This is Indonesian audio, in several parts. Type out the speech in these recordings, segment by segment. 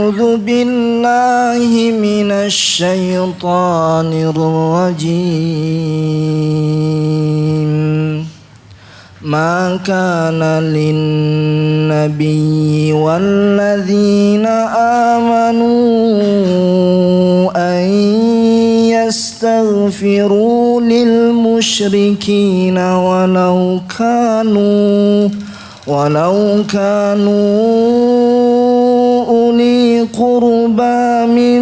أعوذ بالله من الشيطان الرجيم ما كان للنبي والذين آمنوا أن يستغفروا للمشركين ولو كانوا أولي قربى من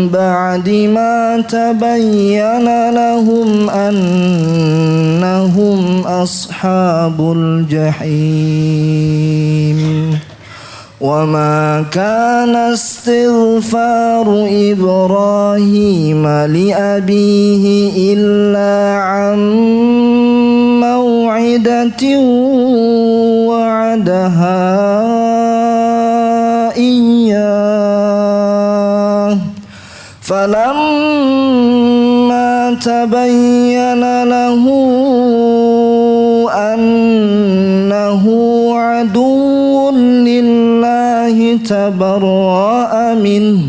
بعد ما تبين لهم أنهم أصحاب الجحيم وما كان استغفار إبراهيم لأبيه إلا عن موعدة وعدها إياه فلما تبين له أنه عدو لله تبرأ منه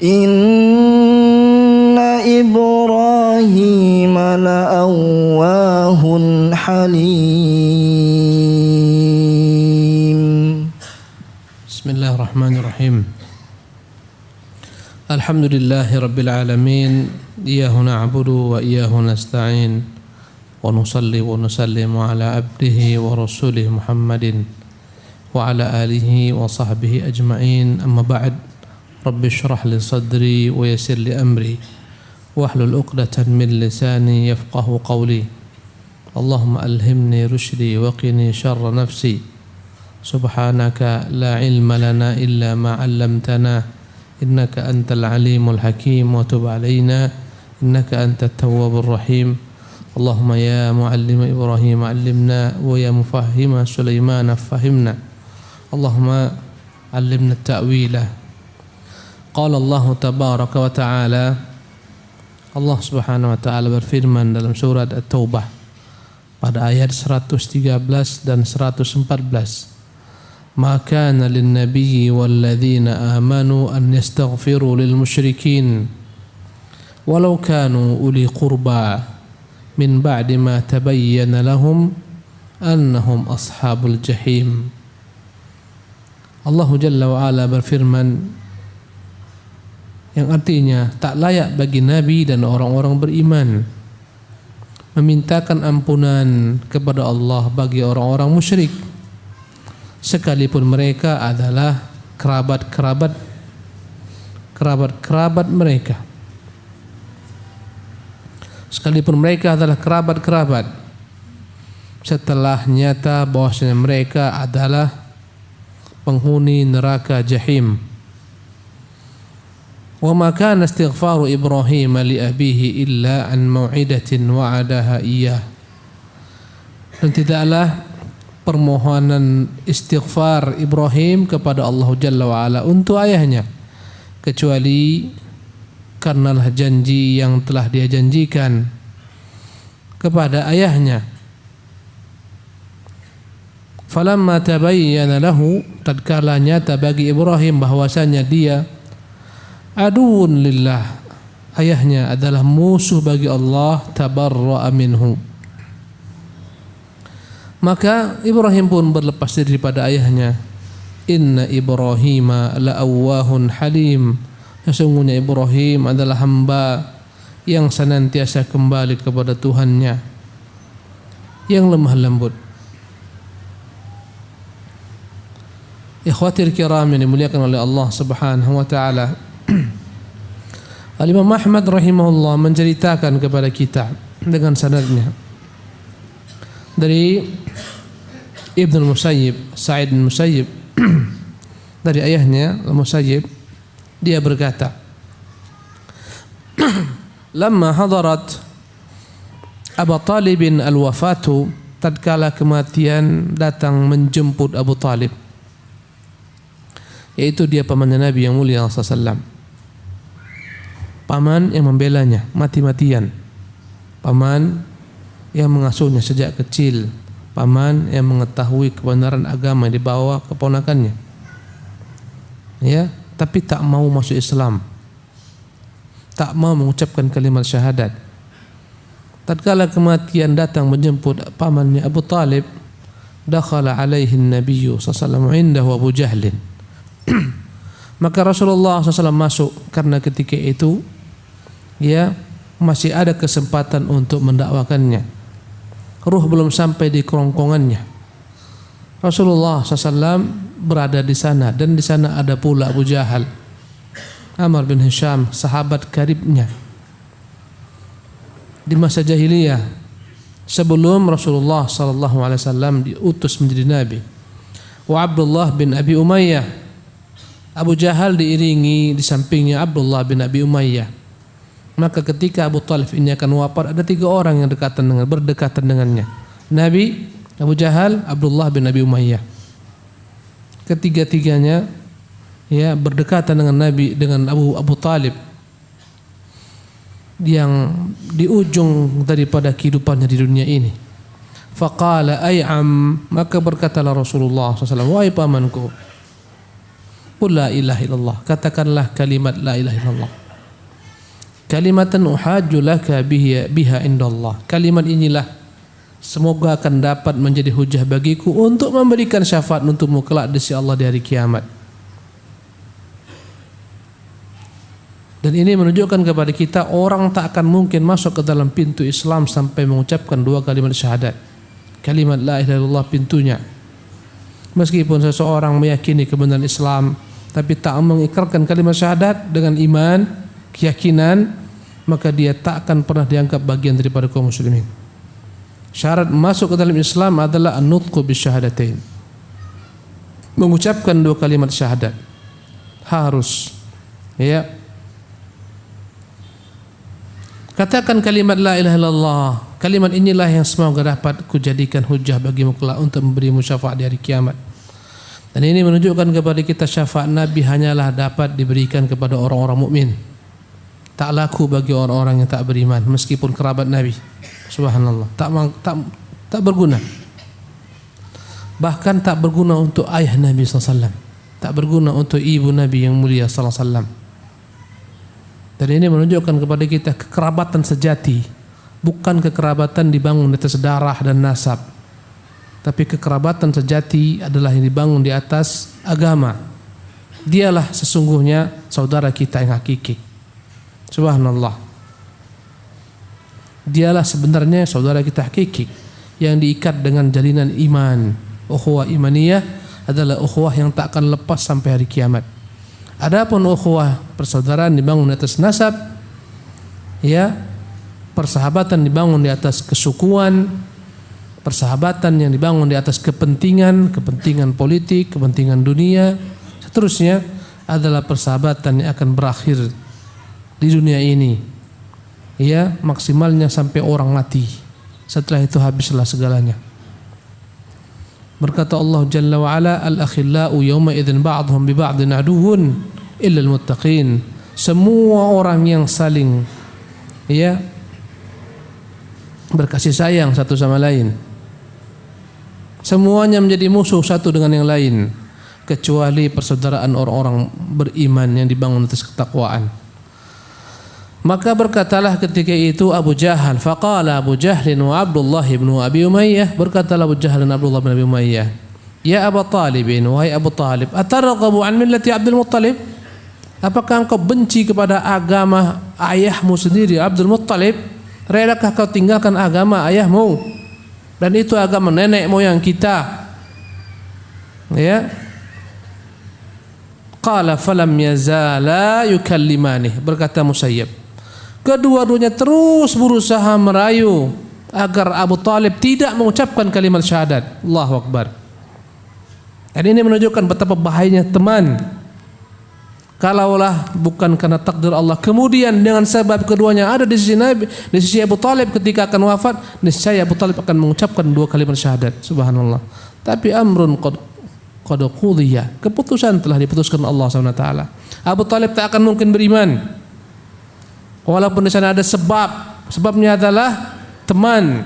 إن إبراهيم لأواه حليم. بسم الله الرحمن الرحيم. الحمد لله رب العالمين إياه نعبد وإياه نستعين ونصلي ونسلم على عبده ورسوله محمد وعلى آله وصحبه أجمعين. أما بعد رب اشرح لي صدري ويسر لي أمري واحلل عقدة من لساني يفقه قولي. اللهم ألهمني رشدي وقني شر نفسي سبحانك لا علم لنا إلا ما علمتنا إنك أنت العليم الحكيم وتب علينا إنك أنت التواب الرحيم. اللهم يا معلم إبراهيم علمنا ويا مفهم سليمان فهمنا. اللهم علمنا التأويل. قال الله تبارك وتعالى, Allah Subhanahu wa taala berfirman dalam surat At-Taubah pada ayat 113 dan 114. Ma kana lin-nabiyyi wal-ladzina amanu an yastaghfiru lil-musyrikin walau kanu uli qurba min ba'di ma tabayyana lahum annahum ashabul jahim. Allah Jalla wa Ala berfirman yang artinya tak layak bagi Nabi dan orang-orang beriman memintakan ampunan kepada Allah bagi orang-orang musyrik sekalipun mereka adalah kerabat mereka, sekalipun mereka adalah kerabat setelah nyata bahwasanya mereka adalah penghuni neraka jahim. Wa ma kana istighfaru Ibrahim li abihi illa an mau'idatin wa'adaha iyyah. Dan tidaklah permohonan istighfar Ibrahim kepada Allah Jalla wa Ala untuk ayahnya kecuali karenalah janji yang telah dia janjikan kepada ayahnya. Falamma tabayyana lahu, tatkala nyata bagi Ibrahim bahwasanya dia aduun lillah, ayahnya adalah musuh bagi Allah, tabarra'a minhu, maka Ibrahim pun berlepas diri pada ayahnya. Inna Ibrahima la'awwahun halim, sesungguhnya Ibrahim adalah hamba yang senantiasa kembali kepada Tuhannya, yang lemah lembut. Ikhwatir kiram yang dimuliakan oleh Allah Subhanahu wa taala, Al-Imam Ahmad rahimahullah menceritakan kepada kita dengan sanadnya dari Ibnu Musayyib, Sa'id bin Musayyib, dari ayahnya Al-Musayyib, dia berkata, lamma hadarat Abu Talib al-wafatu, tatkala kematian datang menjemput Abu Talib, yaitu dia pamannya Nabi yang mulia sallallahu alaihi wasallam, paman yang membelanya mati-matian, paman yang mengasuhnya sejak kecil, paman yang mengetahui kebenaran agama yang dibawa keponakannya. ya, tapi tak mau masuk Islam, tak mau mengucapkan kalimat syahadat. Tatkala kematian datang menjemput pamannya Abu Talib, dakhala alaihi an-nabiyyu sallallahu alaihi wasallam indahu Abu Jahl. Maka Rasulullah SAW masuk karena ketika itu ya masih ada kesempatan untuk mendakwakannya. Ruh belum sampai di kerongkongannya. Rasulullah SAW berada di sana, dan di sana ada pula Abu Jahal, Amr bin Hisham, sahabat karibnya di masa jahiliyah sebelum Rasulullah SAW diutus menjadi nabi. Wa Abdullah bin Abi Umayyah. Abu Jahal diiringi di sampingnya Abdullah bin Abi Umayyah. Maka ketika Abu Talib ini akan wafat, ada 3 orang yang berdekatan dengannya. Nabi, Abu Jahal, Abdullah bin Abi Umayyah. Ketiga-tiganya ya berdekatan dengan Nabi, dengan Abu Talib, yang di ujung daripada kehidupannya di dunia ini. Faqala ay am, maka berkatalah Rasulullah SAW, wahai pamanku, qul la ilaha illallah, katakanlah kalimat la ilaha illallah. Kalimatan uhajju laka biha indallah. Kalimat inilah semoga akan dapat menjadi hujah bagiku untuk memberikan syafaat untukmu kelak di sisi Allah di hari kiamat. Dan ini menunjukkan kepada kita orang tak akan mungkin masuk ke dalam pintu Islam sampai mengucapkan 2 kalimat syahadat. Kalimat la ilaha illallah pintunya. Meskipun seseorang meyakini kebenaran Islam tapi tak mengikrarkan kalimat syahadat dengan iman, keyakinan, maka dia tak akan pernah dianggap bagian daripada kaum muslimin. Syarat masuk ke dalam Islam adalah an-nutqu bisyahadatain. Mengucapkan 2 kalimat syahadat. Harus ya. Katakan kalimat la ilaha illallah. Kalimat inilah yang semoga dapat kujadikan hujah bagimu kelak untuk memberimu syafaat di hari kiamat. Dan ini menunjukkan kepada kita syafaat Nabi hanyalah dapat diberikan kepada orang-orang mukmin. Tak laku bagi orang-orang yang tak beriman, meskipun kerabat Nabi. Subhanallah, tak berguna. Bahkan tak berguna untuk ayah Nabi SAW, tak berguna untuk ibu Nabi yang mulia SAW. Dan ini menunjukkan kepada kita kekerabatan sejati, bukan kekerabatan dibangun di atas darah dan nasab, tapi kekerabatan sejati adalah yang dibangun di atas agama. Dialah sesungguhnya saudara kita yang hakiki. Subhanallah. Dialah sebenarnya saudara kita hakiki yang diikat dengan jalinan iman. Ukhuwah imaniyah adalah ukhuwah yang tak akan lepas sampai hari kiamat. Adapun ukhuwah persaudaraan dibangun di atas nasab, ya, persahabatan dibangun di atas kesukuan, persahabatan yang dibangun di atas kepentingan politik, kepentingan dunia, seterusnya adalah persahabatan yang akan berakhir di dunia ini, ya, maksimalnya sampai orang mati. Setelah itu habislah segalanya. Berkata Allah Jalla wa Ala, al-akhillau yawma idzin ba'dhum bi ba'din aduwwun illa al-muttaqin. Semua orang yang saling ya berkasih sayang satu sama lain, semuanya menjadi musuh satu dengan yang lain, kecuali persaudaraan orang-orang beriman yang dibangun atas ketakwaan. Maka berkatalah ketika itu Abu Jahal, faqala Abu Jahlin wa Abdullah bin Abi Umayyah, berkatalah Abu Jahal dan Abdullah bin Abi Umayyah, ya Abu Talibin, wahai Abu Talib, atarghabu an millati Abdul Muttalib? Apakah engkau benci kepada agama ayahmu sendiri Abdul Muttalib? Redakah kau tinggalkan agama ayahmu? Dan itu agama nenek moyang kita. Ya. Qala falam yazala yukallimani, berkata Musayyib, kedua-duanya terus berusaha merayu agar Abu Talib tidak mengucapkan kalimat syahadat. Allahu Akbar. Dan ini menunjukkan betapa bahayanya teman. Kalaulah bukan karena takdir Allah, kemudian dengan sebab keduanya ada di sisi Nabi, di sisi Abu Talib ketika akan wafat, niscaya Abu Talib akan mengucapkan 2 kalimat syahadat. Subhanallah. Tapi amrun qad qudhiya, keputusan telah diputuskan Allah SWT. Abu Talib tak akan mungkin beriman. Walaupun di sana ada sebabnya adalah teman.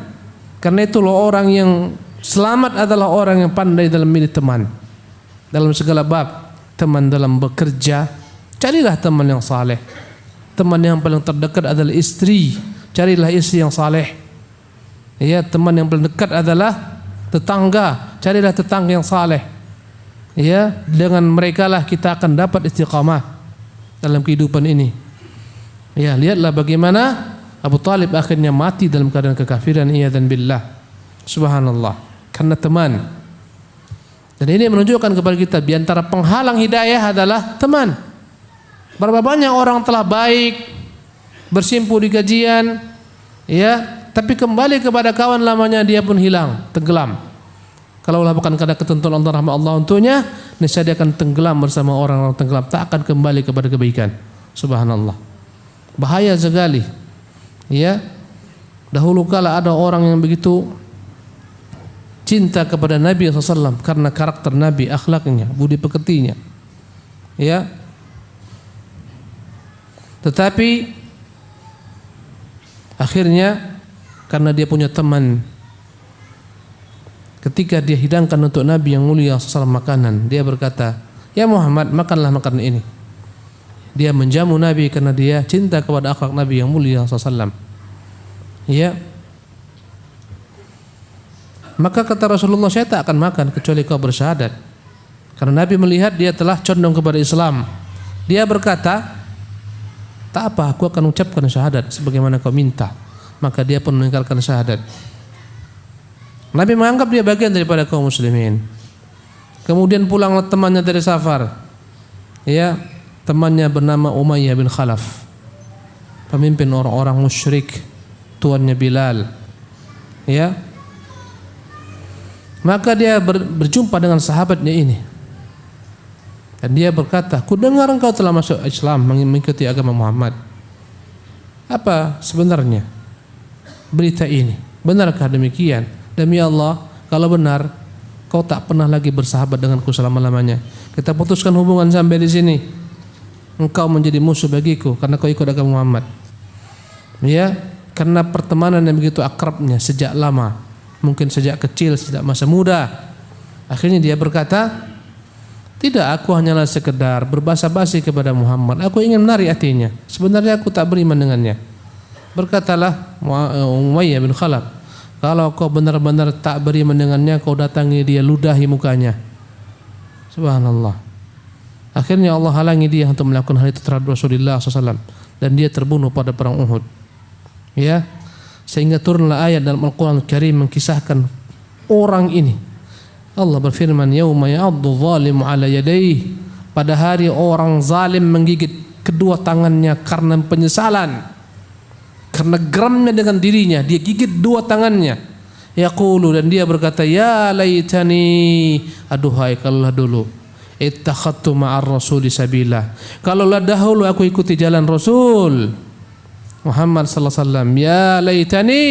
Karena itu loh, orang yang selamat adalah orang yang pandai dalam milih teman dalam segala bab, teman dalam bekerja, carilah teman yang saleh. Teman yang paling terdekat adalah istri, carilah istri yang saleh. Ya, teman yang paling dekat adalah tetangga, carilah tetangga yang saleh. Ya, dengan mereka lah kita akan dapat istiqamah dalam kehidupan ini. Ya, lihatlah bagaimana Abu Talib akhirnya mati dalam keadaan kekafiran, iyadzan billah. Subhanallah, karena teman. Dan ini menunjukkan kepada kita di antara penghalang hidayah adalah teman. Berapa banyak orang telah baik, bersimpu di kajian, ya, tapi kembali kepada kawan lamanya dia pun hilang, tenggelam. Kalaulah bukan karena ketentuan Allah, rahmat Allah untuknya, niscaya dia akan tenggelam bersama orang-orang tenggelam, tak akan kembali kepada kebaikan. Subhanallah, bahaya sekali. Ya, dahulu kala ada orang yang begitu cinta kepada Nabi SAW karena karakter Nabi, akhlaknya, budi pekertinya. Ya, tetapi akhirnya karena dia punya teman, ketika dia hidangkan untuk Nabi yang mulia SAW makanan, dia berkata, "Ya Muhammad, makanlah makanan ini." Dia menjamu Nabi karena dia cinta kepada akhlak Nabi yang mulia SAW. Ya, maka kata Rasulullah, "Saya tak akan makan kecuali kau bersyahadat." Karena Nabi melihat dia telah condong kepada Islam. Dia berkata, "Tak apa, aku akan ucapkan syahadat sebagaimana kau minta." Maka dia pun meninggalkan syahadat. Nabi menganggap dia bagian daripada kaum muslimin. Kemudian pulanglah temannya dari safar. Ya, temannya bernama Umayyah bin Khalaf, pemimpin orang-orang musyrik, tuannya Bilal. Ya, maka dia berjumpa dengan sahabatnya ini. Dan dia berkata, "Ku dengar engkau telah masuk Islam, mengikuti agama Muhammad. Apa sebenarnya berita ini? Benarkah demikian?" "Demi Allah, kalau benar, kau tak pernah lagi bersahabat denganku selama-lamanya. Kita putuskan hubungan sampai di sini. Engkau menjadi musuh bagiku karena kau ikut agama Muhammad." Ya, karena pertemanan yang begitu akrabnya sejak lama, mungkin sejak kecil, sejak masa muda. Akhirnya dia berkata, "Tidak, aku hanyalah sekedar berbasa-basi kepada Muhammad. Aku ingin menarik hatinya. Sebenarnya aku tak beriman dengannya." Berkatalah Umayyah bin Khalaf, "Kalau kau benar-benar tak beriman dengannya, kau datangi dia, ludahi mukanya." Subhanallah. Akhirnya Allah halangi dia untuk melakukan hal itu terhadap Rasulullah SAW, dan dia terbunuh pada perang Uhud. Ya, sehingga turunlah ayat dalam Al-Quran Al-Karim mengkisahkan orang ini. Allah berfirman, "Yauma ya'addu zalimu 'ala yadayhi." Pada hari orang zalim menggigit kedua tangannya karena penyesalan, karena geramnya dengan dirinya, dia gigit dua tangannya. Yaqulu, dan dia berkata, "Ya laitani, aduhai kalaulah dulu, ittakhadtu ma'ar rasuli sabila, kalaulah dahulu aku ikuti jalan Rasul Muhammad sallallahu alaihi wasallam. Ya laitani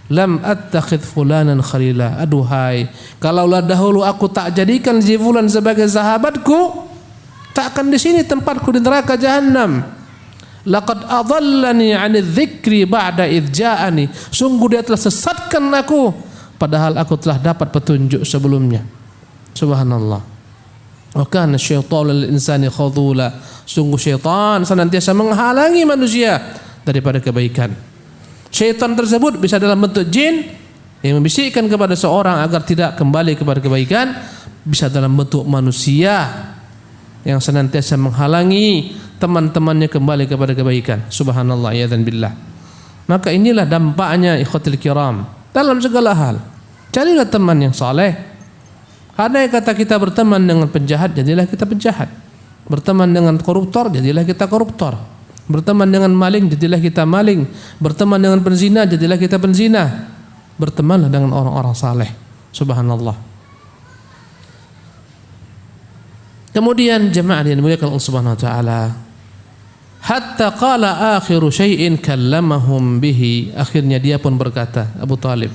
lam attakhidh fulanan khalila, aduhai kalaulah dahulu aku tak jadikan si fulan sebagai sahabatku, tak akan di sini tempatku di neraka jahanam. Laqad adallani 'anil dzikri ba'da idh ja'ani, sungguh dia telah sesatkan aku padahal aku telah dapat petunjuk sebelumnya." Subhanallah. Wa kana syaitanu lil insani khadula, sungguh syaitan senantiasa menghalangi manusia daripada kebaikan. Syaitan tersebut bisa dalam bentuk jin yang membisikkan kepada seorang agar tidak kembali kepada kebaikan, bisa dalam bentuk manusia yang senantiasa menghalangi teman-temannya kembali kepada kebaikan. Subhanallah, iyadzan billah. Maka inilah dampaknya ikhwatul kiram dalam segala hal. Carilah teman yang saleh. Andai kata kita berteman dengan penjahat, jadilah kita penjahat. Berteman dengan koruptor, jadilah kita koruptor. Berteman dengan maling, jadilah kita maling. Berteman dengan penzina, jadilah kita penzina. Bertemanlah dengan orang-orang saleh. Subhanallah. Kemudian jemaah yang dimuliakan Allah Subhanahu wa taala, hatta qala akhiru syai'in kallamahum bihi, akhirnya dia pun berkata, Abu Talib,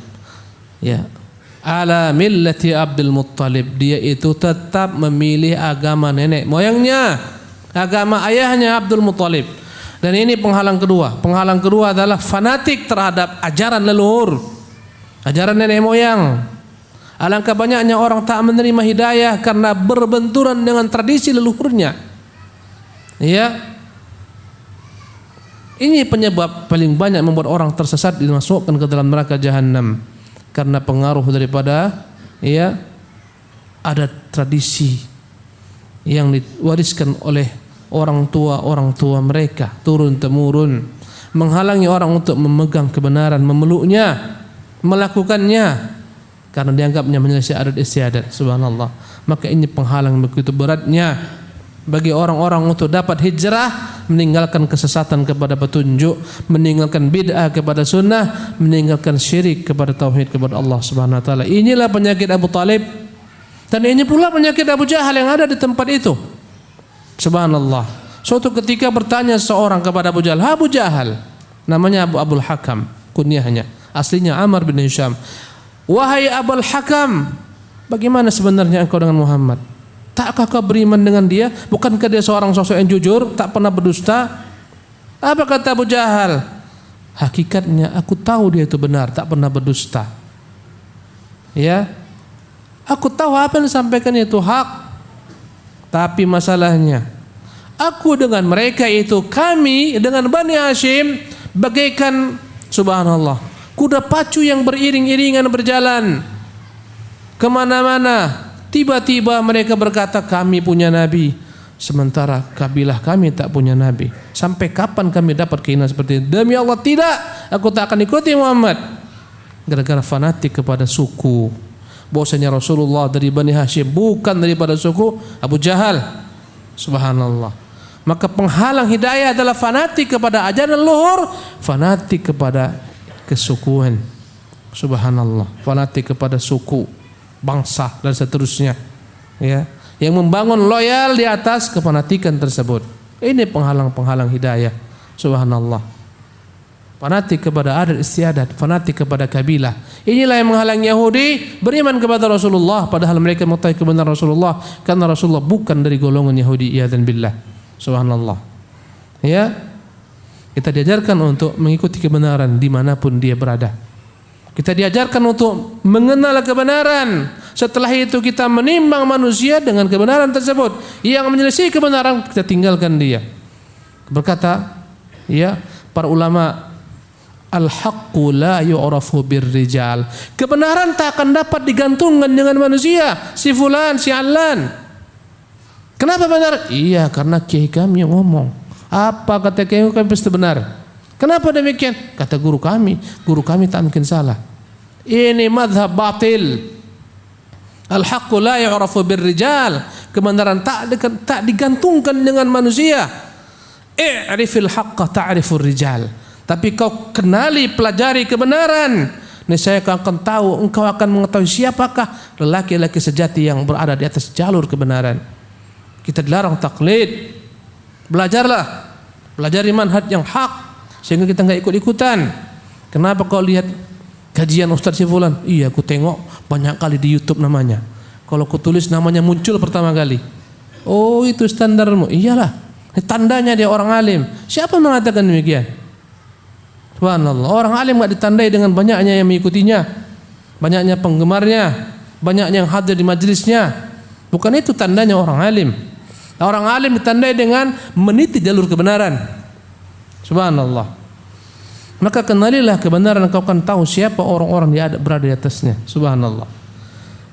ya, ala millati Abdul Muttalib, dia itu tetap memilih agama nenek moyangnya, agama ayahnya Abdul Muttalib. Dan ini penghalang kedua. Penghalang kedua adalah fanatik terhadap ajaran leluhur, ajaran nenek moyang, Alangkah banyaknya orang tak menerima hidayah karena berbenturan dengan tradisi leluhurnya. Ya. Ini penyebab paling banyak membuat orang tersesat dimasukkan ke dalam neraka jahanam karena pengaruh daripada ada tradisi yang diwariskan oleh orang tua mereka turun temurun, menghalangi orang untuk memegang kebenaran, memeluknya, melakukannya karena dianggapnya menyelesaikan adat istiadat. Subhanallah. Maka ini penghalang begitu beratnya bagi orang-orang untuk dapat hijrah, meninggalkan kesesatan kepada petunjuk, meninggalkan bid'ah kepada sunnah, meninggalkan syirik kepada tauhid kepada Allah Subhanahu wa taala. Inilah penyakit Abu Talib, dan ini pula penyakit Abu Jahal yang ada di tempat itu. Subhanallah. Suatu ketika bertanya seorang kepada Abu Jahal, Abu Jahal, namanya Abul Hakam, kunyahnya, aslinya Amr bin Hisham. Wahai Abul Hakam, bagaimana sebenarnya engkau dengan Muhammad? Takkah kau beriman dengan dia? Bukankah dia seorang sosok yang jujur, tak pernah berdusta? Apa kata Abu Jahal? Hakikatnya aku tahu dia itu benar, tak pernah berdusta. Ya, aku tahu apa yang disampaikan itu hak. Tapi masalahnya, aku dengan mereka itu, kami dengan Bani Hashim bagaikan, subhanallah, kuda pacu yang beriring-iringan berjalan kemana-mana. Tiba-tiba mereka berkata kami punya nabi, sementara kabilah kami tak punya nabi. Sampai kapan kami dapat keinginan seperti itu? Demi Allah tidak, aku tak akan ikuti Muhammad. Gara-gara fanatik kepada suku. Bahwasanya Rasulullah dari Bani Hashim, bukan daripada suku Abu Jahal. Subhanallah. Maka penghalang hidayah adalah fanatik kepada ajaran luhur, fanatik kepada kesukuan. Subhanallah. Fanatik kepada suku, bangsa dan seterusnya, ya, yang membangun loyal di atas kefanatikan tersebut. Ini penghalang-penghalang hidayah. Subhanallah. Fanatik kepada adat istiadat, fanatik kepada kabilah. Inilah yang menghalang Yahudi beriman kepada Rasulullah, padahal mereka mengetahui kebenaran Rasulullah, karena Rasulullah bukan dari golongan Yahudi, iyadzan billah. Subhanallah. Ya, kita diajarkan untuk mengikuti kebenaran dimanapun dia berada. Kita diajarkan untuk mengenal kebenaran. Setelah itu kita menimbang manusia dengan kebenaran tersebut. Yang menyelisih kebenaran kita tinggalkan dia. Berkata ya para ulama, al-haqqu la yu'rafu birrijal. Kebenaran tak akan dapat digantungkan dengan manusia. Si fulan, si alan. Kenapa benar? Iya, karena kiai kami yang ngomong. Apa kata kiai kami pasti benar. Kenapa demikian? Kata guru kami tak mungkin salah. Ini madhab batil. Al-haqqu la yu'rafu birrijal. Kebenaran tak digantungkan dengan manusia. I'rifil haqqa ta'rifur rijal. Tapi kau kenali, pelajari kebenaran, niscaya kau akan tahu, engkau akan mengetahui siapakah lelaki-lelaki sejati yang berada di atas jalur kebenaran. Kita dilarang taklid. Belajarlah, pelajari manhaj yang hak, sehingga kita enggak ikut-ikutan. Kenapa kau lihat kajian Ustaz si fulan? Iya, aku tengok banyak kali di YouTube namanya. Kalau aku tulis namanya muncul pertama kali. Oh, itu standarmu. Iyalah, tandanya dia orang alim. Siapa mengatakan demikian? Subhanallah. Orang alim enggak ditandai dengan banyaknya yang mengikutinya, banyaknya penggemarnya, banyaknya yang hadir di majelisnya. Bukan itu tandanya orang alim. Orang alim ditandai dengan meniti jalur kebenaran. Subhanallah. Maka kenalilah kebenaran, kau akan tahu siapa orang-orang yang berada di atasnya. Subhanallah.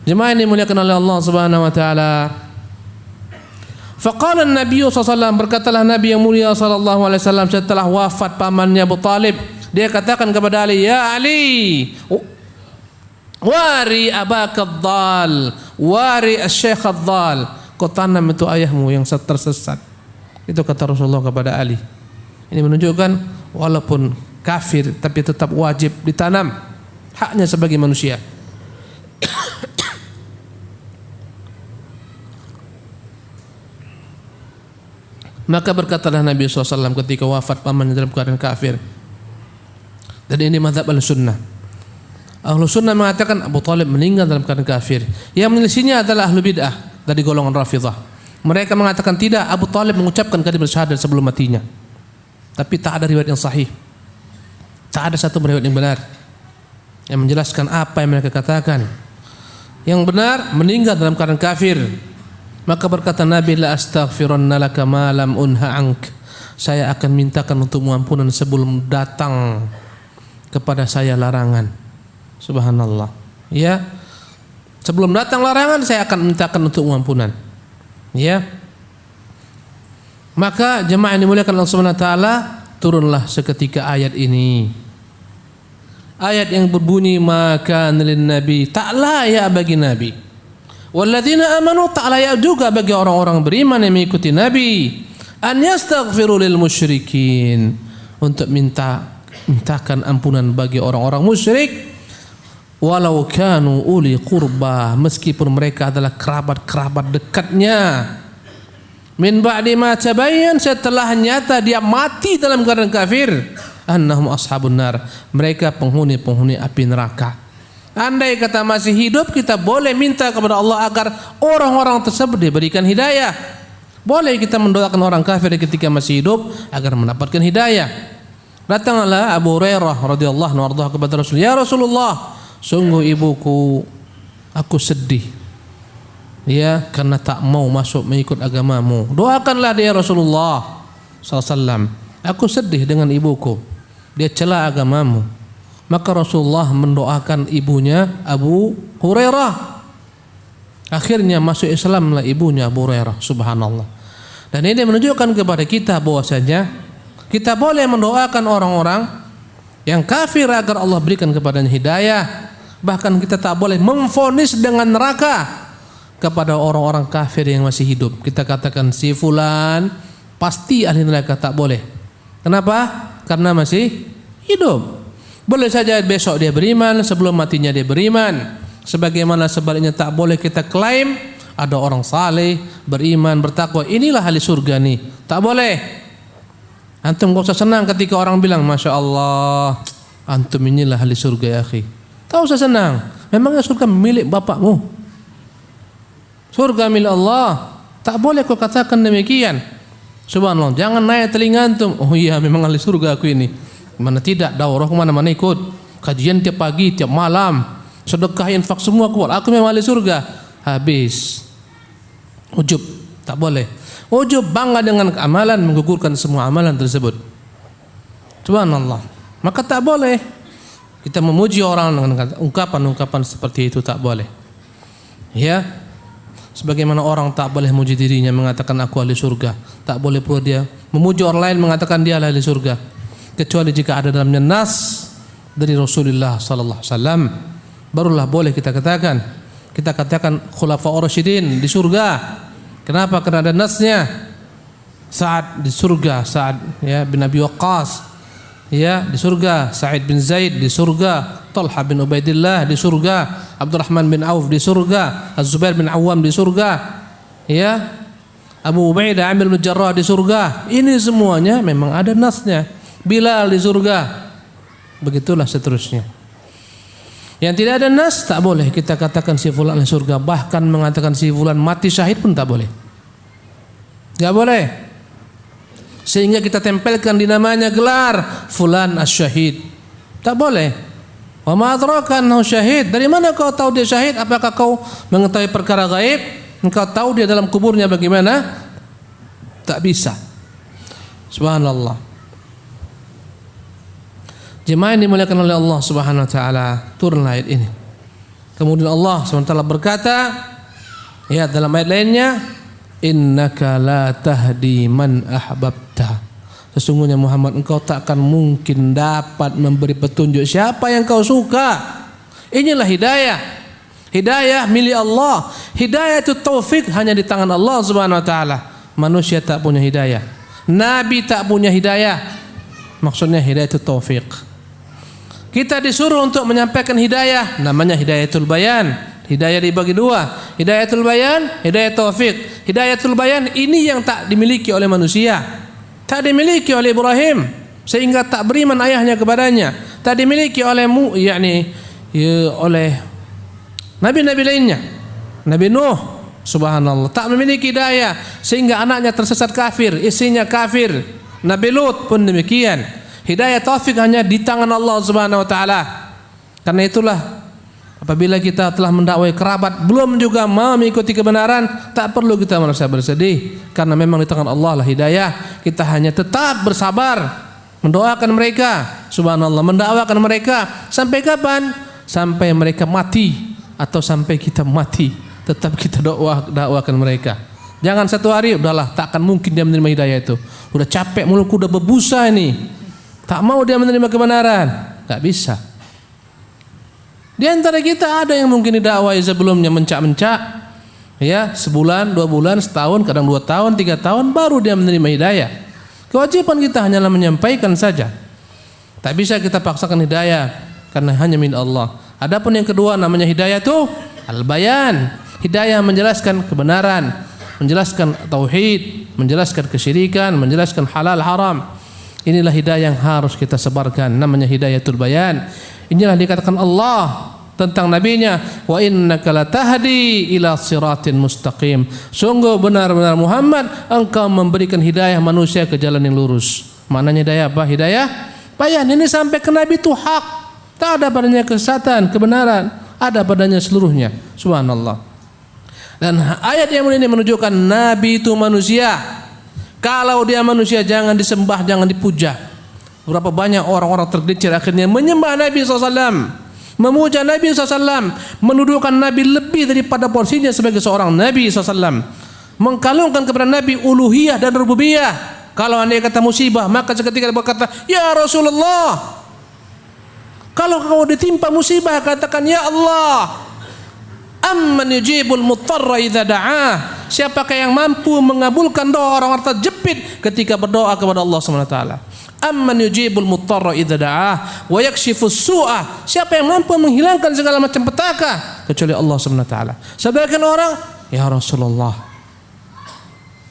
Jemaah ini muliakan oleh Allah Subhanahu wa taala. Faqala an-nabiy sallallahu alaihi wasallam, berkatalah Nabi yang mulia sallallahu alaihi wasallam setelah wafat pamannya Abu Talib, dia katakan kepada Ali, "Ya Ali, wari abaka ad-dhal, wari asy-syekh ad-dhal." Kau tanam itu ayahmu yang tersesat. Itu kata Rasulullah kepada Ali. Ini menunjukkan walaupun kafir tapi tetap wajib ditanam, haknya sebagai manusia. Maka berkatalah Nabi SAW ketika wafat pamannya dalam keadaan kafir. Dan ini mazhab Ahlussunnah. Ahlussunnah mengatakan Abu Talib meninggal dalam keadaan kafir. Yang menyelisihinya adalah ahlu bid'ah dari golongan Rafidhah. Mereka mengatakan tidak, Abu Talib mengucapkan kalimat syahadat sebelum matinya. Tapi tak ada riwayat yang sahih. Tak ada satu riwayat yang benar yang menjelaskan apa yang mereka katakan. yang benar meninggal dalam keadaan kafir. Maka berkata Nabi, la astaghfiranna laka ma lam unha ank. Saya akan mintakan untukmu ampunan sebelum datang kepada saya larangan. Subhanallah. Ya. Sebelum datang larangan saya akan mintakan untukmu ampunan. Ya. Maka jemaah yang dimuliakan Allah Subhanahu wa taala, turunlah seketika ayat ini. Ayat yang berbunyi maka lin nabi, tak layak bagi nabi. Walladzina amanu, tak layak juga bagi orang-orang beriman yang mengikuti nabi, an yastaghfiru lil musyrikin, untuk mintakan ampunan bagi orang-orang musyrik, walau kanu uli qurba, meskipun mereka adalah kerabat-kerabat dekatnya. Min ba'di ma tabayyan, setelah nyata dia mati dalam keadaan kafir, annahum ashabun nar, mereka penghuni-penghuni api neraka. Andai kata masih hidup, kita boleh minta kepada Allah agar orang-orang tersebut diberikan hidayah. Boleh kita mendoakan orang kafir ketika masih hidup agar mendapatkan hidayah. Datanglah Abu Hurairah radhiyallahu anhu kepada Rasul, ya Rasulullah, sungguh ibuku, aku sedih, ya, karena tak mau masuk mengikut agamamu. Doakanlah dia Rasulullah SAW. Aku sedih dengan ibuku, dia cela agamamu. Maka Rasulullah mendoakan ibunya Abu Hurairah. Akhirnya masuk Islamlah ibunya Abu Hurairah. Subhanallah. Dan ini menunjukkan kepada kita bahwasanya kita boleh mendoakan orang-orang yang kafir agar Allah berikan kepadanya hidayah. Bahkan kita tak boleh memvonis dengan neraka kepada orang-orang kafir yang masih hidup. Kita katakan si fulan pasti ahli neraka, tak boleh. Kenapa? Karena masih hidup. Boleh saja besok dia beriman, sebelum matinya dia beriman. Sebagaimana sebaliknya tak boleh kita klaim ada orang saleh, beriman, bertakwa, inilah ahli surga nih. Tak boleh. Antum gak usah senang ketika orang bilang Masya Allah, antum inilah ahli surga ya akhi. Tak usah senang. Memangnya surga milik bapakmu? Surga milik Allah. Tak boleh kau katakan demikian. Subhanallah. Jangan naik telinga antum. Oh iya, memang ahli surga aku ini. Mana tidak, daurah kemana-mana ikut, kajian tiap pagi, tiap malam, sedekah, infak, semua kuat, aku memang ahli surga. Habis. Ujub, tak boleh. Ujub, bangga dengan amalan, menggugurkan semua amalan tersebut. Subhanallah. Maka tak boleh kita memuji orang dengan ungkapan-ungkapan seperti itu, tak boleh. Ya. Sebagaimana orang tak boleh memuji dirinya mengatakan aku ahli surga, tak boleh pula dia memuji orang lain mengatakan dia ahli surga, kecuali jika ada dalamnya nas dari Rasulullah sallallahu alaihi wasallam, barulah boleh kita katakan. Kita katakan khulafaur rasyidin di surga. Kenapa? Karena ada nasnya. Sa'ad di surga, Sa'ad ya bin Abi Waqqas ya di surga, Sa'id bin Zaid di surga, Talha bin Ubaidillah di surga, Abdurrahman bin Auf di surga, Az-Zubair bin Awam di surga, ya Abu Ubaidah Amir bin Jarrah di surga. Ini semuanya memang ada nasnya. Bilal di surga. Begitulah seterusnya. Yang tidak ada nas tak boleh kita katakan si fulan di surga. Bahkan mengatakan si fulan mati syahid pun tak boleh. Enggak boleh. Sehingga kita tempelkan di namanya gelar fulan asy-syahid. Tak boleh. Wa ma adraka annahu syahid. Dari mana kau tahu dia syahid? Apakah kau mengetahui perkara gaib? Engkau tahu dia dalam kuburnya bagaimana? Tak bisa. Subhanallah. Jemaah yang dimuliakan oleh Allah Subhanahu wa taala, turunlah ayat ini. Kemudian Allah Subhanahu wa taala berkata, ya dalam ayat lainnya, innaka la tahdi man ahbabta. Sesungguhnya Muhammad, engkau takkan mungkin dapat memberi petunjuk siapa yang kau suka. Inilah hidayah. Hidayah milik Allah. Hidayah itu taufik hanya di tangan Allah Subhanahu wa taala. Manusia tak punya hidayah. Nabi tak punya hidayah. Maksudnya hidayah itu taufik. Kita disuruh untuk menyampaikan hidayah, namanya hidayatul bayan. Hidayah dibagi dua, hidayatul bayan, hidayah taufik. Hidayatul bayan ini yang tak dimiliki oleh manusia, tak dimiliki oleh Ibrahim sehingga tak beriman ayahnya kepadanya, tak dimiliki oleh oleh nabi-nabi lainnya. Nabi Nuh, subhanallah, tak memiliki hidayah sehingga anaknya tersesat kafir, istrinya kafir. Nabi Lut pun demikian. Hidayah taufik hanya di tangan Allah Subhanahu wa taala. Karena itulah Apabila kita telah mendakwai kerabat belum juga mau mengikuti kebenaran, tak perlu kita merasa bersedih, karena memang di tangan Allah lah hidayah. Kita hanya tetap bersabar, mendoakan mereka, subhanallah, mendakwakan mereka sampai kapan? Sampai mereka mati atau sampai kita mati, tetap kita dakwakan mereka. Jangan satu hari udahlah, tak akan mungkin dia menerima hidayah itu. Udah capek, mulutku udah berbusa ini, tak mau dia menerima kebenaran, tak bisa. Di antara kita ada yang mungkin didakwai sebelumnya mencak-mencak, ya, sebulan, 2 bulan, setahun, kadang 2 tahun, 3 tahun, baru dia menerima hidayah. Kewajiban kita hanyalah menyampaikan saja. Tak bisa kita paksakan hidayah, karena hanya milik Allah. Adapun yang kedua namanya hidayah itu al-bayan. Hidayah menjelaskan kebenaran, menjelaskan tauhid, menjelaskan kesyirikan, menjelaskan halal haram. Inilah hidayah yang harus kita sebarkan, namanya hidayatul bayan. Inilah dikatakan Allah tentang nabinya, wa innaka latahdi ila siratin mustaqim. Sungguh benar-benar Muhammad, engkau memberikan hidayah manusia ke jalan yang lurus. Maknanya hidayah apa? Hidayah bayan. Ini sampai ke nabi itu hak, tak ada padanya kesesatan, kebenaran, ada padanya seluruhnya. Subhanallah. Dan ayat yang ini menunjukkan nabi itu manusia. Kalau dia manusia jangan disembah, jangan dipuja. Berapa banyak orang-orang tergelincir akhirnya menyembah Nabi SAW, memuja Nabi SAW, menuduhkan Nabi lebih daripada porsinya sebagai seorang Nabi SAW, mengkalungkan kepada Nabi uluhiyah dan rububiyah. Kalau andai kata musibah, maka seketika dia berkata, ya Rasulullah. Kalau kau ditimpa musibah, katakan ya Allah. Amman yujibul muttarra idza da'ah. Siapakah yang mampu mengabulkan doa orang-orang terjepit ketika berdoa kepada Allah Subhanahu wa taala? Amman yujibul muttarra idza da'ah wa yakshifus su'a. Siapa yang mampu menghilangkan segala macam petaka kecuali Allah Subhanahu wa taala. Sebagian orang, ya Rasulullah.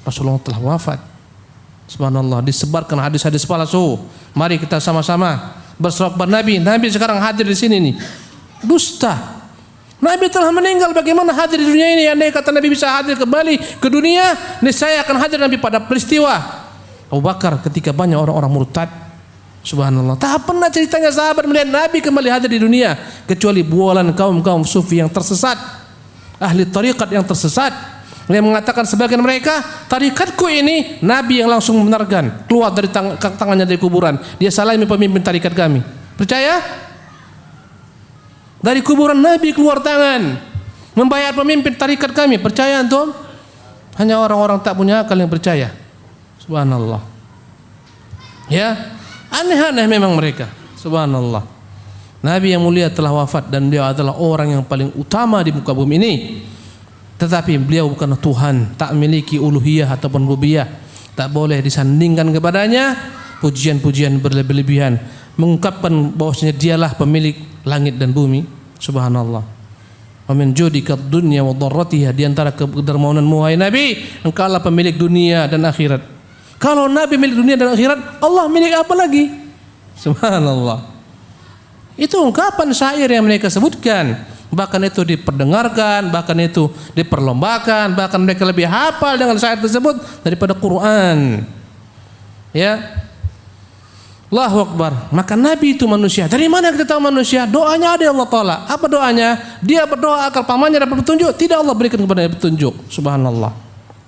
Rasulullah telah wafat. Subhanallah, disebarkan hadis-hadis palsu. Mari kita sama-sama berserah kepada Nabi. Nabi sekarang hadir di sini nih. Dusta. Nabi telah meninggal, bagaimana hadir di dunia ini? Andai kata Nabi bisa hadir kembali ke dunia, niscaya akan hadir Nabi pada peristiwa Abu Bakar ketika banyak orang-orang murtad. Subhanallah, tak pernah ceritanya sahabat melihat Nabi kembali hadir di dunia, kecuali bualan kaum-kaum sufi yang tersesat, ahli tarikat yang tersesat, yang mengatakan sebagian mereka, tarikatku ini Nabi yang langsung membenarkan, keluar dari tangannya dari kuburan, dia salami pemimpin tarikat kami. Percaya? Dari kuburan Nabi keluar tangan, membayar pemimpin tarikat kami. Percaya antum? Hanya orang-orang tak punya akal yang percaya. Subhanallah. Ya, aneh-aneh memang mereka. Subhanallah. Nabi yang mulia telah wafat dan beliau adalah orang yang paling utama di muka bumi ini. Tetapi beliau bukanlah Tuhan, tak memiliki uluhiyah ataupun rububiyah. Tak boleh disandingkan kepadanya pujian-pujian berlebihan, mengungkapkan bahwasanya dialah pemilik langit dan bumi. Subhanallah. Wa min judika dunya wa dharratiha, di antara kedermawananmu wahai Nabi, engkaulah pemilik dunia dan akhirat. Kalau Nabi milik dunia dan akhirat, Allah milik apa lagi? Subhanallah. Itu ungkapan syair yang mereka sebutkan. Bahkan itu diperdengarkan, bahkan itu diperlombakan, bahkan mereka lebih hafal dengan syair tersebut daripada Quran. Ya. Allahu Akbar. Maka Nabi itu manusia. Dari mana kita tahu manusia? Doanya ada Allah Ta'ala. Apa doanya? Dia berdoa agar pamannya dapat petunjuk. Tidak Allah berikan kepada dia petunjuk. Subhanallah.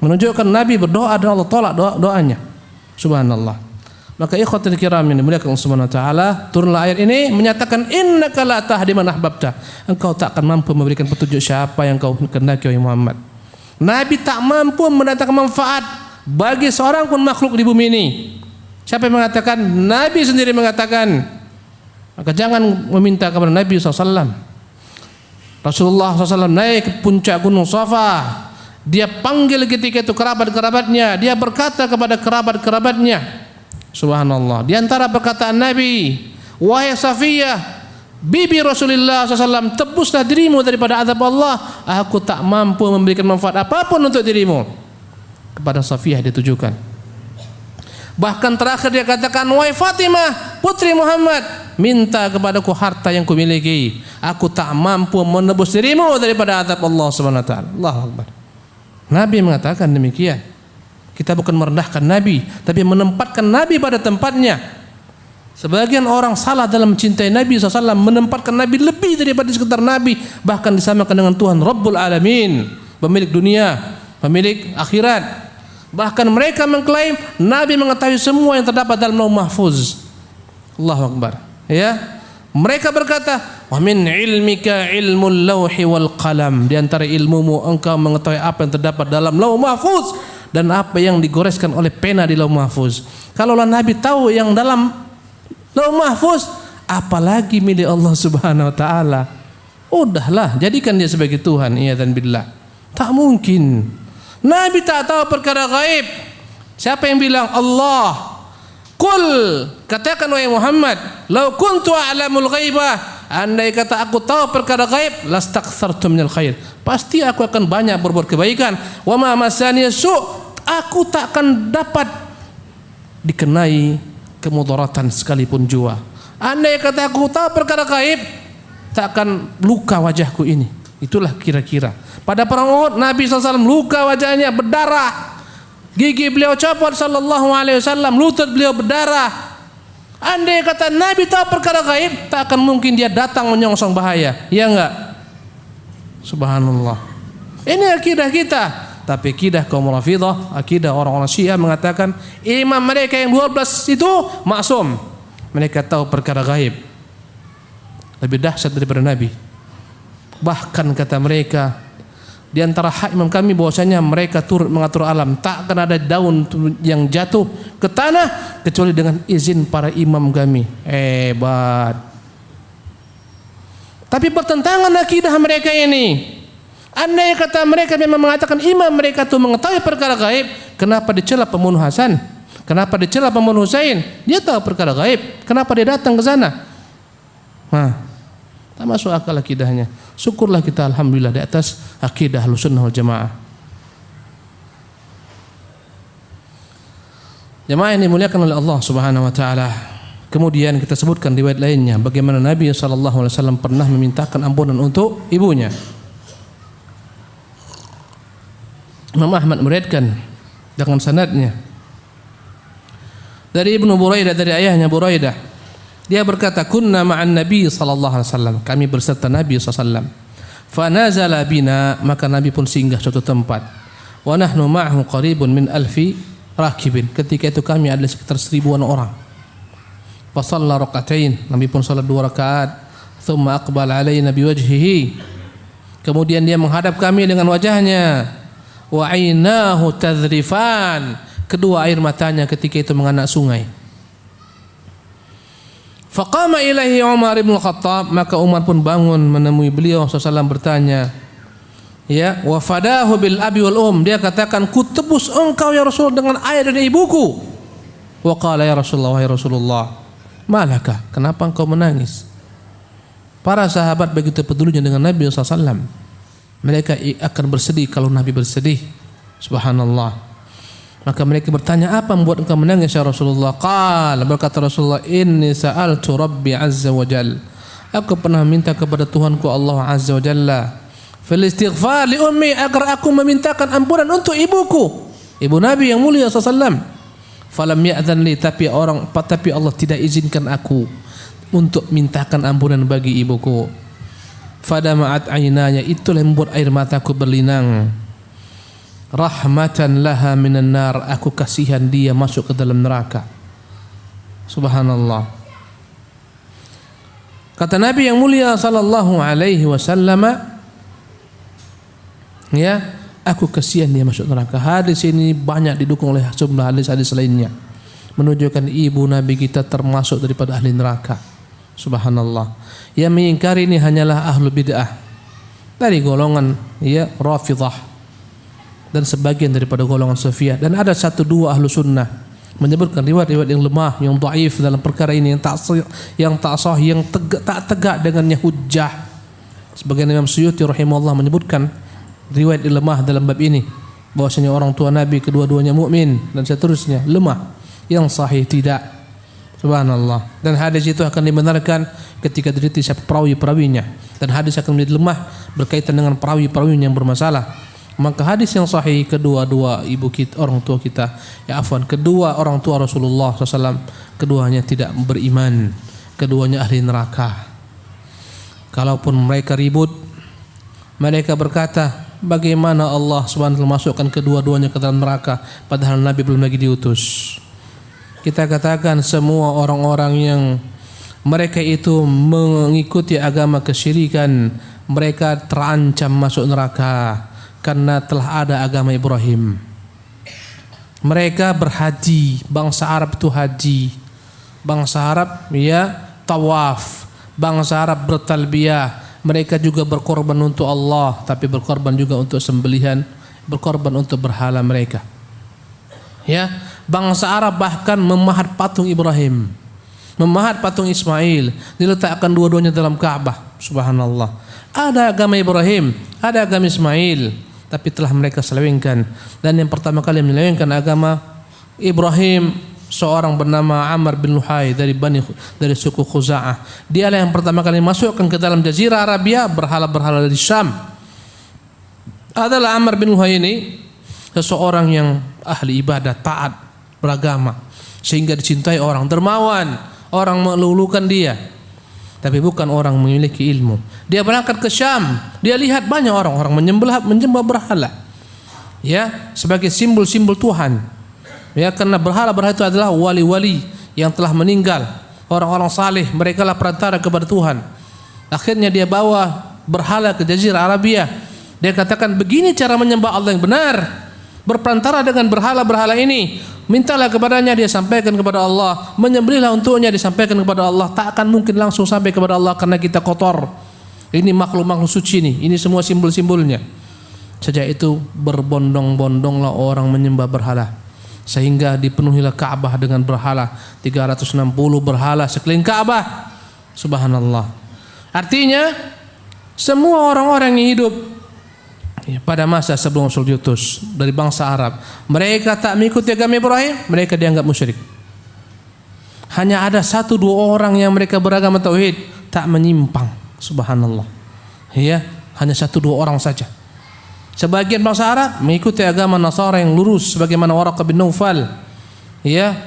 Menunjukkan Nabi berdoa dan Allah Ta'ala doanya. Subhanallah. Maka ikhwatul kiram ini muliakan Allah Subhanahu wa taala, turunlah ayat ini menyatakan innaka la tahdi man ahbabta. Engkau tak akan mampu memberikan petunjuk siapa yang kau kehendaki wahai Muhammad. Nabi tak mampu mendatangkan manfaat bagi seorang pun makhluk di bumi ini. Siapa yang mengatakan? Nabi sendiri mengatakan. Maka jangan meminta kepada Nabi SAW. Rasulullah SAW naik ke puncak gunung Safa. Dia panggil ketika itu kerabat-kerabatnya. Dia berkata kepada kerabat-kerabatnya. Subhanallah. Di antara perkataan Nabi, wahai Safiyah, bibi Rasulullah SAW, tebuslah dirimu daripada azab Allah. Aku tak mampu memberikan manfaat apapun untuk dirimu. Kepada Safiyah ditujukan. Bahkan terakhir dia katakan, wahai Fatimah, putri Muhammad, minta kepadaku harta yang kumiliki. Aku tak mampu menebus dirimu daripada azab Allah Subhanahu wa taala. Allahu Akbar. Nabi mengatakan demikian. Kita bukan merendahkan Nabi, tapi menempatkan Nabi pada tempatnya. Sebagian orang salah dalam mencintai Nabi SAW, menempatkan Nabi lebih daripada sekedar Nabi, bahkan disamakan dengan Tuhan Rabbul Alamin, pemilik dunia, pemilik akhirat. Bahkan mereka mengklaim Nabi mengetahui semua yang terdapat dalam Lauh Mahfuz. Allahu Akbar. Ya, mereka berkata, wa min ilmika ilmul lauhi wal qalam, di antara ilmumu engkau mengetahui apa yang terdapat dalam Lauh Mahfuz dan apa yang digoreskan oleh pena di Lauh Mahfuz. Kalaulah Nabi tahu yang dalam Lauh Mahfuz, apalagi milik Allah Subhanahu wa taala. Udahlah, jadikan dia sebagai Tuhan, iyadzan billah. Tak mungkin. Nabi tak tahu perkara gaib. Siapa yang bilang? Allah. Qul, katakan wahai Muhammad, lau kuntu a'lamul ghaibah, andai kata aku tahu perkara gaib, lastakthartu minal khair, pasti aku akan banyak berbuat kebaikan. Wa ma masani su', aku tak akan dapat dikenai kemudaratan sekalipun jua. Andai kata aku tahu perkara gaib, tak akan luka wajahku ini. Itulah kira-kira. Pada perang Uhud, Nabi SAW luka wajahnya berdarah, gigi beliau copot sallallahu alaihi wasallam, lutut beliau berdarah. Andai kata Nabi tahu perkara gaib, tak akan mungkin dia datang menyongsong bahaya. Ya enggak? Subhanallah. Ini akidah kita. Tapi akidah kaum Rafidhah, akidah orang-orang Syiah mengatakan imam mereka yang 12 itu maksum. Mereka tahu perkara gaib. Lebih dahsyat daripada Nabi. Bahkan kata mereka, di antara hak imam kami bahwasanya mereka turut mengatur alam. Tak akan ada daun yang jatuh ke tanah kecuali dengan izin para imam kami. Hebat. Tapi bertentangan akidah mereka ini. Andai kata mereka memang mengatakan imam mereka itu mengetahui perkara gaib, kenapa dicela pembunuh Hasan? Kenapa dicela pembunuh Husain? Dia tahu perkara gaib, kenapa dia datang ke sana? Tak masuk akal akidahnya. Syukurlah kita alhamdulillah di atas akidah Ahlussunnah wal Jamaah. Jamaah yang dimuliakan oleh Allah Subhanahu wa taala. Kemudian kita sebutkan riwayat lainnya bagaimana Nabi sallallahu alaihi wasallam pernah memintakan ampunan untuk ibunya. Imam Ahmad meriwayatkan dengan sanadnya dari Ibnu Buraidah, dari ayahnya Buraidah. Dia berkata, kunna ma'an Nabi sallallahu alaihi wasallam, kami berserta Nabi sallallahu alaihi wasallam. Fa nazala bina, maka Nabi pun singgah suatu tempat. Wa nahnu ma'ahu qaribun min alfi rakibin, ketika itu kami ada sekitar 1000-an orang. Fa shalla raka'atain, Nabi pun salat 2 rakaat. Thumma aqbala alaina biwajhihi, kemudian dia menghadap kami dengan wajahnya. Wa ainahu tadhrifan, kedua air matanya ketika itu menganak sungai. Faqama ilaihi Umar bin Khattab, maka Umar pun bangun menemui beliau sallallahu bertanya, ya, wa fadahu bil abi wal dia katakan, ku tebus engkau ya Rasul dengan ayah dan ibuku. Wa qala ya Rasulullah, ya Rasulullah, malaka, kenapa engkau menangis? Para sahabat begitu pedulinya dengan Nabi sallallahu. Mereka akan bersedih kalau Nabi bersedih. Subhanallah. Maka mereka bertanya, apa membuat engkau menangis ya Rasulullah? Qala, berkata Rasulullah, inni sa'altu Rabbi azza wa jalla, aku pernah minta kepada Tuhanku Allah azza wa jalla fil istighfar li ummi, agar aku memintakan ampunan untuk ibuku, ibu Nabi yang mulia sallallahu. Falam ya'dzan li, tapi Allah tidak izinkan aku untuk mintakan ampunan bagi ibuku. Fadama'at aynaya, itulah yang membuat air mataku berlinang. Rahmatan laha minan nar, aku kasihan dia masuk ke dalam neraka. Subhanallah. Kata Nabi yang mulia sallallahu alaihi wasallam, ya, aku kasihan dia masuk neraka. Hadis ini banyak didukung oleh sejumlah hadis-hadis lainnya menunjukkan ibu Nabi kita termasuk daripada ahli neraka. Subhanallah. Yang mengingkari ini hanyalah ahlu bid'ah dari golongan Rafidhah dan sebagian daripada golongan Sufiyah, dan ada 1-2 ahlu sunnah menyebutkan riwayat-riwayat yang lemah, yang dhaif dalam perkara ini, yang tak sah, yang tak tegak dengannya hujjah. Sebagian Imam Suyuti rahimahullah menyebutkan riwayat yang lemah dalam bab ini, bahwasanya orang tua Nabi kedua-duanya mukmin dan seterusnya, lemah. Yang sahih tidak. Subhanallah. Dan hadis itu akan dibenarkan ketika diteliti siapa perawi-perawinya, dan hadis akan menjadi lemah berkaitan dengan perawi-perawi yang bermasalah. Maka hadis yang sahih, kedua orang tua kita, kedua orang tua Rasulullah SAW, keduanya tidak beriman, keduanya ahli neraka. Kalaupun mereka ribut, mereka berkata, bagaimana Allah SWT masukkan kedua-duanya ke dalam neraka padahal Nabi belum lagi diutus. Kita katakan semua orang-orang yang mereka itu mengikuti agama kesyirikan, mereka terancam masuk neraka karena telah ada agama Ibrahim. Mereka berhaji, bangsa Arab itu haji, bangsa Arab tawaf, bangsa Arab bertalbiyah. Mereka juga berkorban untuk Allah, tapi berkorban juga untuk sembelihan, berkorban untuk berhala mereka. Bangsa Arab bahkan memahat patung Ibrahim, memahat patung Ismail, diletakkan dua-duanya dalam Ka'bah. Subhanallah. Ada agama Ibrahim, ada agama Ismail, tapi telah mereka selewengkan. Dan yang pertama kali menyelewengkan agama Ibrahim, seorang bernama Amr bin Luhai dari suku Khuza'ah. Dialah yang pertama kali masukkan ke dalam Jazirah Arabia berhala-berhala dari Syam. Adalah Amr bin Luhai ini seseorang yang ahli ibadah, taat, beragama, sehingga dicintai orang, dermawan, orang melulukan dia. Tapi bukan orang memiliki ilmu. Dia berangkat ke Syam, dia lihat banyak orang menyembah berhala. Sebagai simbol-simbol Tuhan. Karena berhala-berhala itu adalah wali-wali yang telah meninggal, orang-orang saleh, mereka lah perantara kepada Tuhan. Akhirnya dia bawa berhala ke Jazirah Arabia. Dia katakan, begini cara menyembah Allah yang benar, berperantara dengan berhala-berhala ini. Mintalah kepadanya, dia sampaikan kepada Allah. Menyembelihlah untuknya, disampaikan kepada Allah. Tak akan mungkin langsung sampai kepada Allah karena kita kotor. Ini makhluk-makhluk suci ini semua simbol-simbolnya. Sejak itu berbondong-bondonglah orang menyembah berhala, sehingga dipenuhilah Ka'bah dengan berhala. 360 berhala sekeliling Ka'bah. Subhanallah. Artinya semua orang-orang yang hidup pada masa sebelum Rasul diutus dari bangsa Arab, mereka tak mengikuti agama Ibrahim, mereka dianggap musyrik. Hanya ada 1-2 orang yang mereka beragama tauhid, tak menyimpang. Subhanallah. Hanya 1-2 orang saja. Sebagian bangsa Arab mengikuti agama Nasara yang lurus, sebagaimana Waraqah bin Naufal,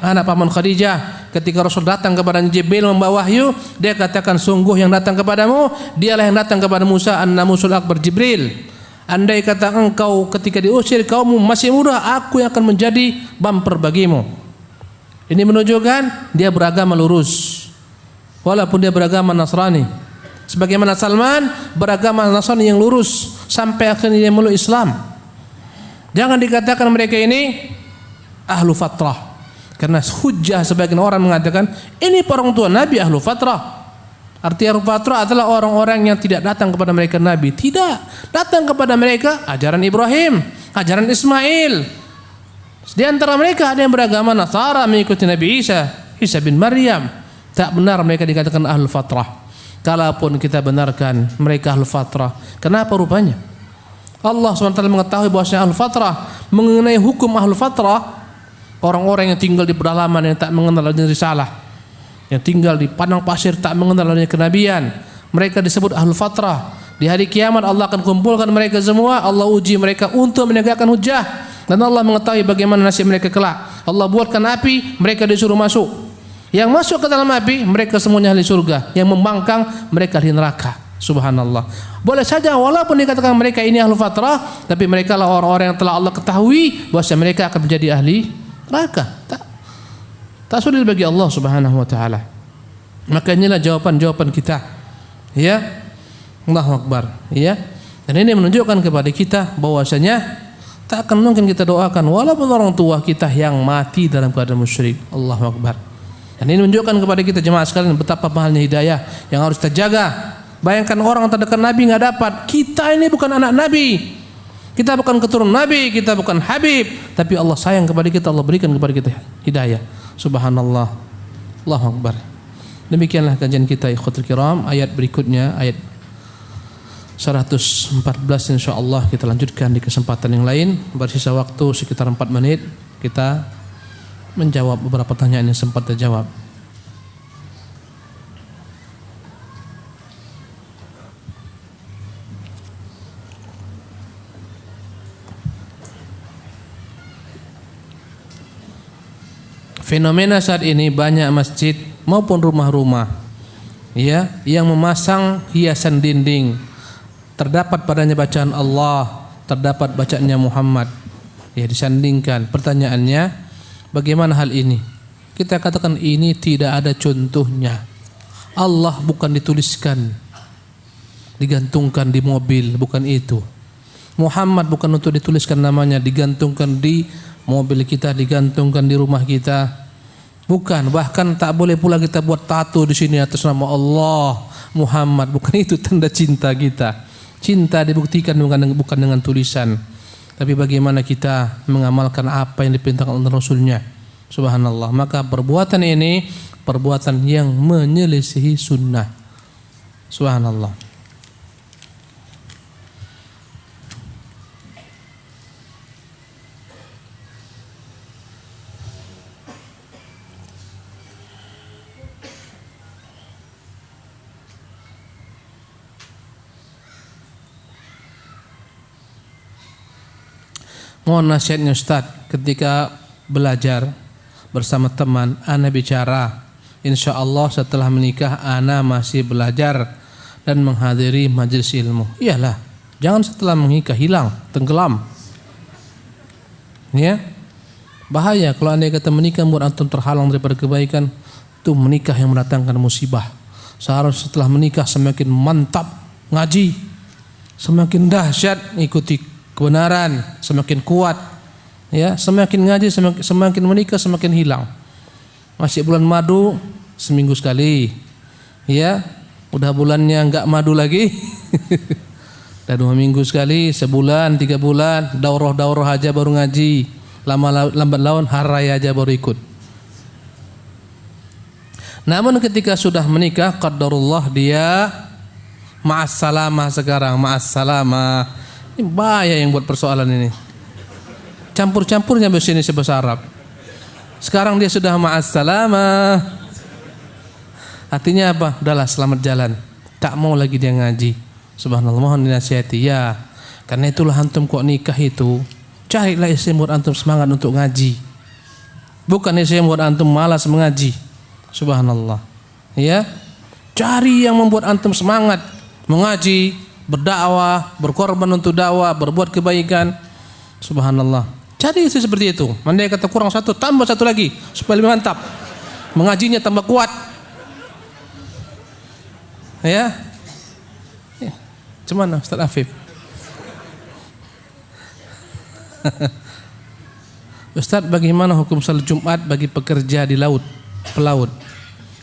anak paman Khadijah. Ketika Rasul datang kepada Jibril membawa wahyu, dia katakan, sungguh yang datang kepadamu dialah yang datang kepada Musa, an-namusul akbar Jibril. Andai kata engkau ketika diusir kaummu masih muda, aku yang akan menjadi bumper bagimu. Ini menunjukkan dia beragama lurus, walaupun dia beragama Nasrani. Sebagaimana Salman beragama Nasrani yang lurus sampai akhirnya dia meluk Islam. Jangan dikatakan mereka ini ahlu fatrah, karena hujjah sebagian orang mengatakan ini orang tua Nabi ahlu fatrah. Arti ahlu fatrah adalah orang-orang yang tidak datang kepada mereka Nabi, tidak datang kepada mereka ajaran Ibrahim, ajaran Ismail. Di antara mereka ada yang beragama Nasara, mengikuti Nabi Isa bin Maryam. Tak benar mereka dikatakan ahlu fatrah. Kalaupun kita benarkan mereka ahlu fatrah, kenapa rupanya Allah SWT mengetahui bahwasanya ahlu fatrah, mengenai hukum ahlu fatrah, orang-orang yang tinggal di pedalaman yang tak mengenal adanya risalah, yang tinggal di padang pasir tak mengenal adanya kenabian, mereka disebut ahlul fatrah. Di hari kiamat Allah akan kumpulkan mereka semua, Allah uji mereka untuk menegakkan hujjah, dan Allah mengetahui bagaimana nasib mereka kelak. Allah buatkan api, mereka disuruh masuk. Yang masuk ke dalam api, mereka semuanya ahli surga. Yang membangkang, mereka ahli neraka. Subhanallah. Boleh saja walaupun dikatakan mereka ini ahlul fatrah, tapi mereka lah orang-orang yang telah Allah ketahui bahwa mereka akan menjadi ahli neraka. Tak sulit bagi Allah Subhanahu wa taala. Maka inilah jawaban-jawaban kita. Allahu Akbar. Dan ini menunjukkan kepada kita bahwasanya tak akan mungkin kita doakan walaupun orang tua kita yang mati dalam keadaan musyrik. Allahu Akbar. Dan ini menunjukkan kepada kita jemaah sekalian betapa mahalnya hidayah yang harus kita jaga. Bayangkan orang terdekat Nabi enggak dapat. Kita ini bukan anak Nabi. Kita bukan keturunan Nabi, kita bukan Habib, tapi Allah sayang kepada kita, Allah berikan kepada kita hidayah. Subhanallah. Allahu Akbar. Demikianlah kajian kita ikhwatul kiram. Ayat berikutnya ayat 114 insyaallah kita lanjutkan di kesempatan yang lain. Bersisa waktu sekitar 4 menit, kita menjawab beberapa pertanyaan yang sempat terjawab. Fenomena saat ini banyak masjid maupun rumah-rumah ya yang memasang hiasan dinding, terdapat padanya bacaan Allah, terdapat bacaannya Muhammad, ya disandingkan. Pertanyaannya, bagaimana hal ini? Kita katakan ini tidak ada contohnya. Allah bukan dituliskan, digantungkan di mobil, bukan itu. Muhammad bukan untuk dituliskan namanya, digantungkan di mobil kita, digantungkan di rumah kita. Bukan, bahkan tak boleh pula kita buat tato di sini atas nama Allah Muhammad. Bukan itu tanda cinta kita. Cinta dibuktikan bukan dengan tulisan, tapi bagaimana kita mengamalkan apa yang diperintahkan oleh Rasulnya. Subhanallah. Maka perbuatan ini perbuatan yang menyelisihi sunnah. Subhanallah. Mohon nasihatnya Ustaz, ketika belajar bersama teman, ana bicara, insya Allah setelah menikah ana masih belajar dan menghadiri majelis ilmu. Iyalah, jangan setelah menikah hilang, tenggelam. Ya, bahaya kalau anda kata menikah buat antum terhalang daripada kebaikan, itu menikah yang mendatangkan musibah. Seharusnya setelah menikah semakin mantap ngaji, semakin dahsyat ikuti kebenaran, semakin kuat, ya, semakin ngaji, semakin menikah, semakin hilang. Masih bulan madu seminggu sekali, ya, udah bulannya enggak madu lagi, dah 2 minggu sekali, sebulan, 3 bulan, daurah aja baru ngaji, lambat laun hari aja baru ikut. Namun ketika sudah menikah, qadarullah dia ma'assalamah sekarang, ma'assalamah. Ini bahaya yang buat persoalan ini. Campur-campurnya bahasa ini bahasa Arab. Sekarang dia sudah ma'assalamah. Artinya apa? Udahlah, selamat jalan. Tak mau lagi dia ngaji. Subhanallah, mohon dinasihati. Ya, karena itulah antum kok nikah itu, carilah istri buat antum semangat untuk ngaji. Bukan istri buat antum malas mengaji. Subhanallah. Ya, cari yang membuat antum semangat mengaji, berdakwah, berkorban untuk dakwah, berbuat kebaikan. Subhanallah. Cari istri seperti itu. Mandai kata kurang satu, tambah satu lagi supaya lebih mantap. Mengajinya tambah kuat. Ya. Cuman Ustaz Afif. Ustaz, bagaimana hukum salat Jumat bagi pekerja di laut, pelaut?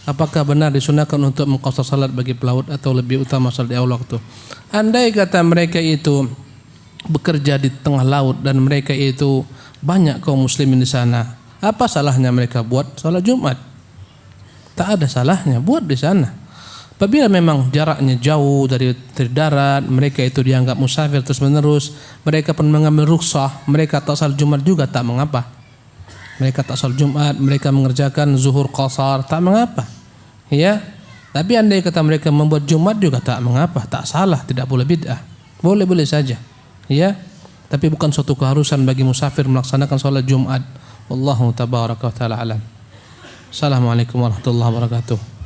Apakah benar disunahkan untuk mengqasar salat bagi pelaut atau lebih utama salat di awal waktu? Andai kata mereka itu bekerja di tengah laut dan mereka itu banyak kaum muslimin di sana, apa salahnya mereka buat salat Jumat? Tak ada salahnya, buat di sana. Apabila memang jaraknya jauh dari darat, mereka itu dianggap musafir terus menerus, mereka pun mengambil rukhsah, mereka tak salat Jumat juga tak mengapa. Mereka tak salat Jumat, mereka mengerjakan zuhur qasar, tak mengapa. Ya, tapi andai kata mereka membuat Jumat juga tak mengapa, tak salah, tidak boleh bid'ah, boleh saja. Ya, tapi bukan suatu keharusan bagi musafir melaksanakan salat Jumat. Wallahu tabaraka wa taala alam. Assalamualaikum warahmatullahi wabarakatuh.